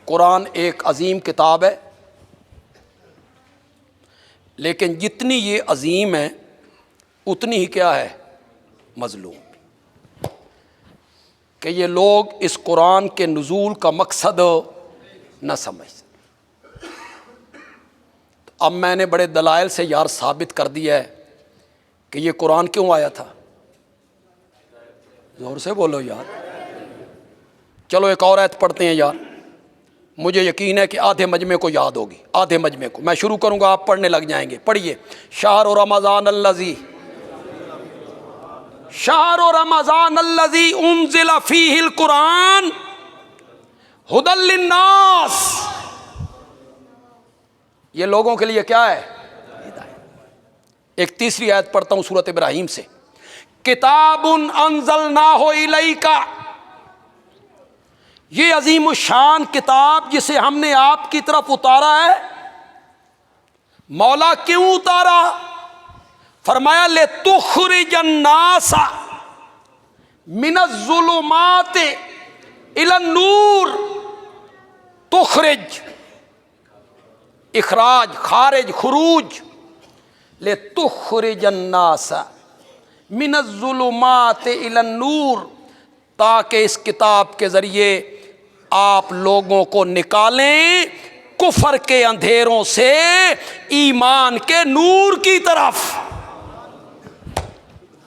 कुरान एक अजीम किताब है, लेकिन जितनी ये अजीम है उतनी ही क्या है, मजलूम। कि ये लोग इस कुरान के नुज़ूल का मकसद न समझ। तो अब मैंने बड़े दलाइल से यार साबित कर दिया है कि ये कुरान क्यों आया था। जोर से बोलो यार। चलो एक और आयत पढ़ते हैं यार, मुझे यकीन है कि आधे मजमे को याद होगी। आधे मजमे को मैं शुरू करूंगा, आप पढ़ने लग जाएंगे। पढ़िए। शहर रमज़ान अल्लज़ी उन्ज़िला फ़ीहिल कुरान हुदल लिन्नास। ये लोगों के लिए क्या है, हिदायत। एक तीसरी आयत पढ़ता हूं सूरत इब्राहीम से। किताबुन अंज़लनाहु इलैका, ये अजीम शान किताब जिसे हमने आपकी तरफ उतारा है। मौला क्यों उतारा? फरमाया ले तुखरिजन नासा मिनज़्ज़ुलुमात इलन नूर। तुखरिज, इखराज, खारिज, खुरूज। ले तुखरिजन नासा मिनज़्ज़ुलुमात इलन नूर, ताकि इस किताब के ज़रिए आप लोगों को निकालें कुफर के अंधेरों से ईमान के नूर की तरफ।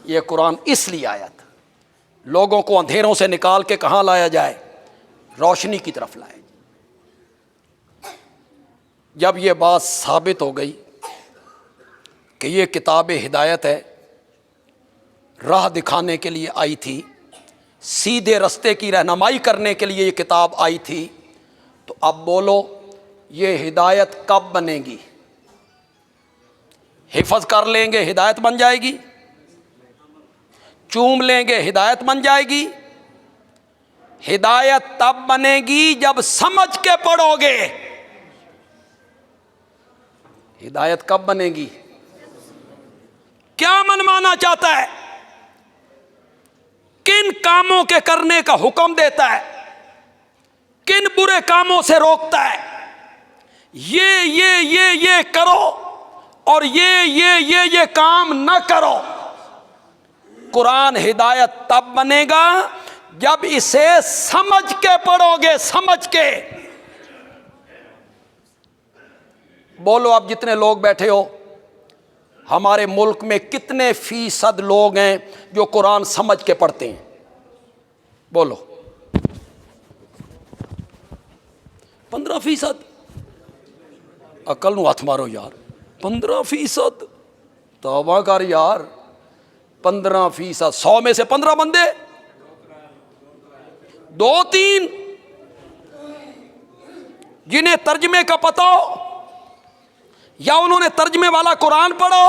यह कुरान इसलिए आया था, लोगों को अंधेरों से निकाल के कहाँ लाया जाए, रोशनी की तरफ लाया जाए। जब यह बात साबित हो गई कि यह किताब हिदायत है, राह दिखाने के लिए आई थी, सीधे रास्ते की रहनुमाई करने के लिए ये किताब आई थी, तो अब बोलो ये हिदायत कब बनेगी? हिफज कर लेंगे हिदायत बन जाएगी, चूम लेंगे हिदायत बन जाएगी। हिदायत तब बनेगी जब समझ के पढ़ोगे। हिदायत कब बनेगी? क्या मनमाना चाहता है, किन कामों के करने का हुक्म देता है, किन बुरे कामों से रोकता है। ये करो और ये काम न करो। कुरान हिदायत तब बनेगा जब इसे समझ के पढ़ोगे, समझ के। बोलो अब जितने लोग बैठे हो, हमारे मुल्क में कितने फीसद लोग हैं जो कुरान समझ के पढ़ते हैं? बोलो। 15%। अकल नू हथ मारो यार। 15%। तौबा कर यार। 15%। 100 में से 15 बंदे, 2-3 जिन्हें तर्जमे का पता हो या उन्होंने तर्जमे वाला कुरान पढ़ो।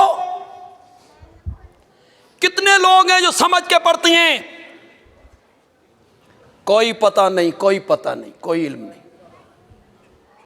कितने लोग हैं जो समझ के पढ़ते हैं? कोई पता नहीं, कोई पता नहीं, कोई इल्म नहीं।